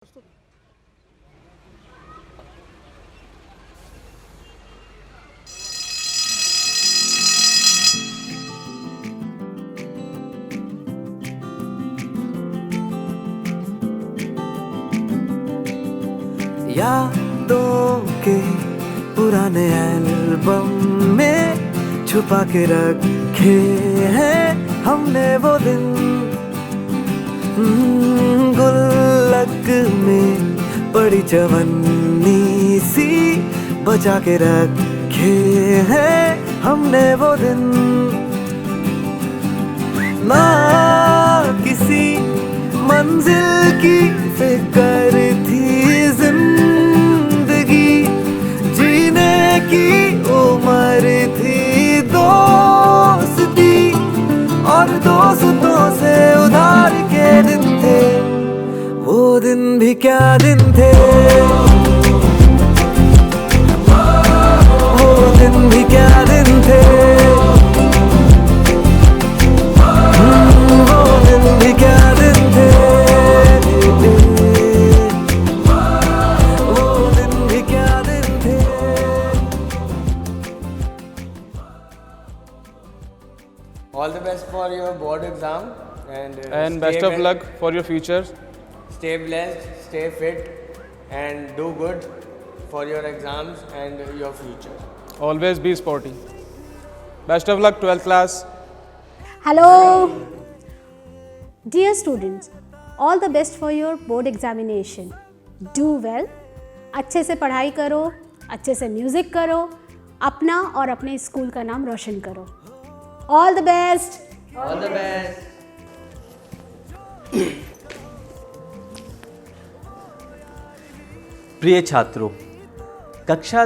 यादों के पुराने एल्बम में छुपा के रखे हैं हमने वो दिन। गुल्लक में पड़ी चवन्नी सी बचा के रखे हैं हमने वो दिन। ना किसी मंजिल की फिक्र थी, जिंदगी जीने की उम्र थी। दोस्ती और दोस्तों से उधार के दिन थे, वो दिन भी क्या दिन थे। वो दिन भी क्या दिन थे। वो दिन भी क्या दिन थे। वो दिन भी क्या दिन थे। All the best for your board exam and best of luck for your future. Stay blessed, stay fit, and do good for your exams and your future. Always be sporty. Best of luck, 12th class. Hello, dear students, all the best for your board examination. Do well, अच्छे से पढ़ाई करो, अच्छे से music करो, अपना और अपने स्कूल का नाम रोशन करो. All the best. All the best. प्रिय छात्रों, कक्षा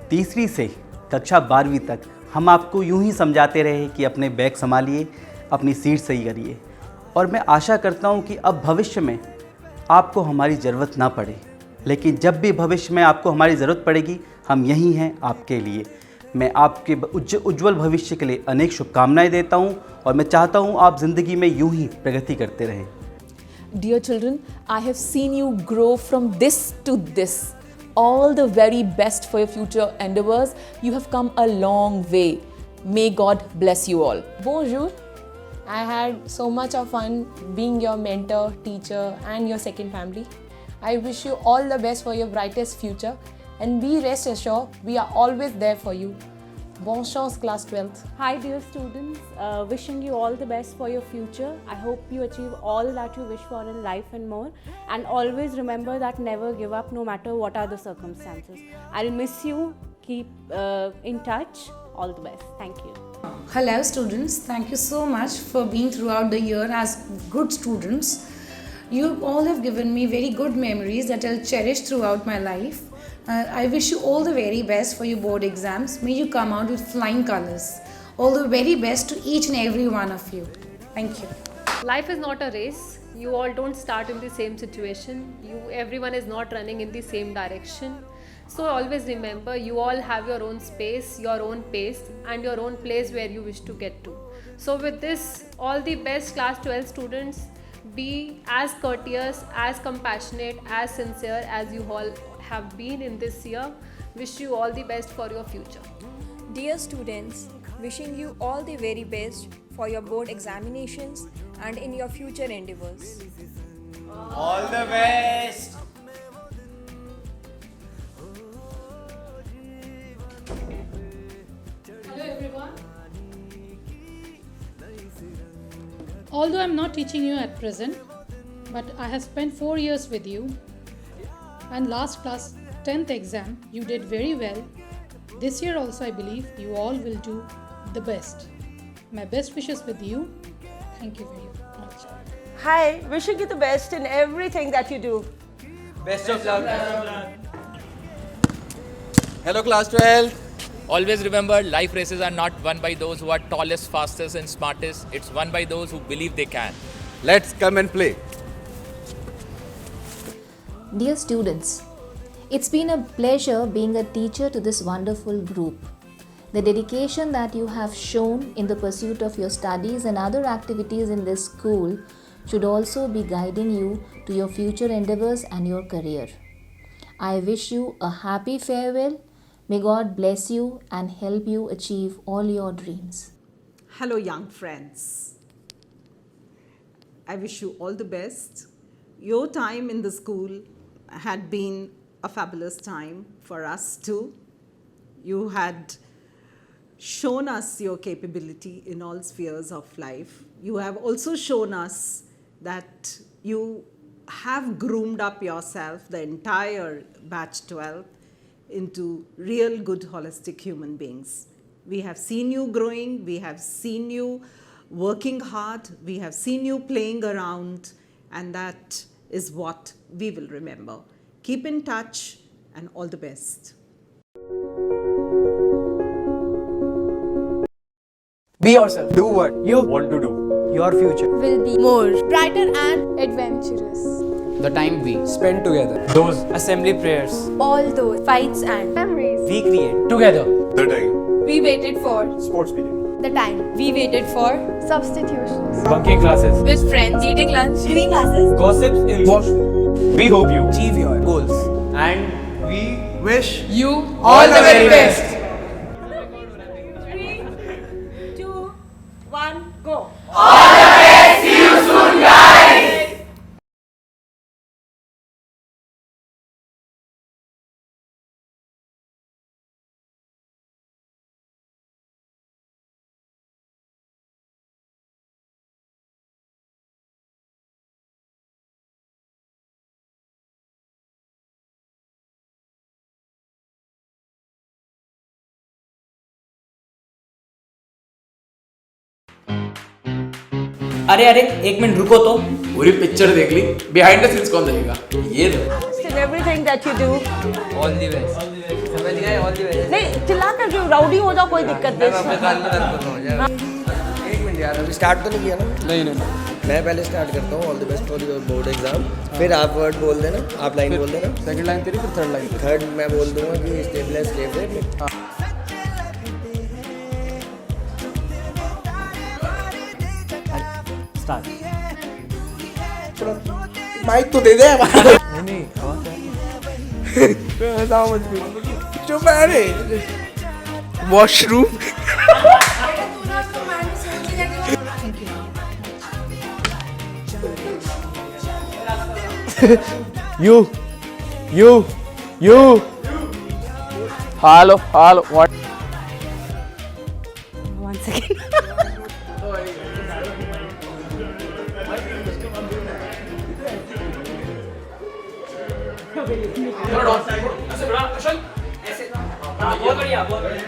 तीसरी से कक्षा 12वीं तक हम आपको यूं ही समझाते रहे कि अपने बैग संभालिए, अपनी सीट सही करिए, और मैं आशा करता हूं कि अब भविष्य में आपको हमारी ज़रूरत ना पड़े। लेकिन जब भी भविष्य में आपको हमारी ज़रूरत पड़ेगी, हम यहीं हैं आपके लिए। मैं आपके उज्जवल भविष्य के लिए अनेक शुभकामनाएं देता हूं और मैं चाहता हूं आप ज़िंदगी में यूं ही प्रगति करते रहें। Dear children, I have seen you grow from this to this. All the very best for your future endeavors. You have come a long way. May God bless you all. Bonjour. I had so much of fun being your mentor, teacher, and your second family. I wish you all the best for your brightest future, and be rest assured we are always there for you. Bonne chance, class 12th. Hi dear students, wishing you all the best for your future. I hope you achieve all that you wish for in life and more, and always remember that never give up no matter what are the circumstances. I'll miss you. Keep in touch. All the best. Thank you. Hello students, thank you so much for being throughout the year as good students. You all have given me very good memories that I'll cherish throughout my life. I wish you all the very best for your board exams. May you come out with flying colors. All the very best to each and every one of you. Thank you. Life is not a race. You all don't start in the same situation. Everyone is not running in the same direction. So always remember, you all have your own space, your own pace, and your own place where you wish to get to. So with this, all the best class 12 students. Be as courteous, as compassionate, as sincere as you all have been in this year. Wish you all the best for your future. Dear students, wishing you all the very best for your board examinations and in your future endeavors. All the best. Hello everyone. Although I am not teaching you at present, but I have spent 4 years with you, and last class 10th exam you did very well. This year also I believe you all will do the best. My best wishes with you. Thank you very much. Hi, wishing you the best in everything that you do. Best of luck. Hello class 12. Always remember, life races are not won by those who are tallest, fastest and smartest. It's won by those who believe they can. Let's come and play. Dear students, it's been a pleasure being a teacher to this wonderful group. The dedication that you have shown in the pursuit of your studies and other activities in this school should also be guiding you to your future endeavors and your career. I wish you a happy farewell. May God bless you and help you achieve all your dreams. Hello, young friends. I wish you all the best. Your time in the school had been a fabulous time for us too. You had shown us your capability in all spheres of life. You have also shown us that you have groomed up yourself, the entire batch 12, into real good holistic human beings. We have seen you growing, we have seen you working hard, we have seen you playing around, and that is what we will remember. Keep in touch and all the best. Be yourself. Do what you want to do. Your future will be more brighter and adventurous. The time we spend together, those assembly prayers, All those fights and memories we create together. The time we waited for. sports period. The time we waited for. Substitutions. Bunking classes, With friends, eating lunch, doing classes. gossips in washroom. We hope you achieve your goals and we wish you all the very best. 3, 2, 1, go. अरे अरे एक minute रुको तो पूरी picture देख ली, behind the scenes कौन देखेगा? ये दो। In everything that you do. All the best. समझ गए? All the best. नहीं चिल्ला कर क्यों राउडी हो जाओ, कोई दिक्कत नहीं। अपने कान में दर्द कर रहा हूँ यार। एक मिनट यार, अभी स्टार्ट तो नहीं किया ना? नहीं मैं पहले स्टार्ट करता हूँ, all the best for your board exam. फिर आप वर्ड बोल देना, आप लाइन बोल देना। सेकंड लाइन तेरी, फिर थर्ड लाइन। थर्ड मैं बोल दूंगा कि स्टेबलाइज स्टेबलाइज। स्टार्ट। माइक तो दे दे। नहीं चुप है रे। Washroom. You. Hello, what? One second. बहुत बढ़िया, बहुत बढ़िया।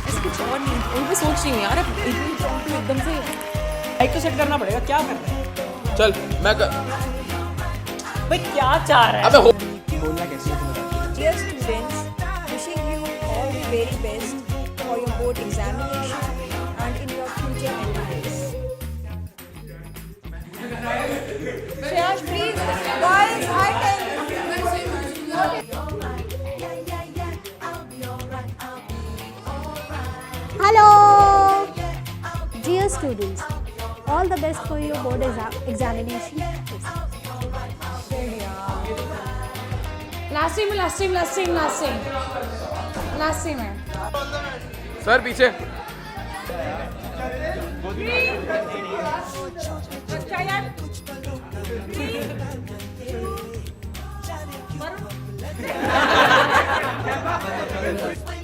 ऐसे कुछ और नहीं, वही मैं सोच रही हूँ यार, अब एकदम से माइक तो सेट करना पड़ेगा, क्या कर रहे हैं? चल मैं भाई क्या चाह रहा है? अबे बोलना कैसे है? Dear students, wishing you all the very best for your board examination and in your future endeavors. Shreyash, please, boys, high ten. Hello, dear students, all the best for your board examination. Last में sir पीछे। Three, 2, 1.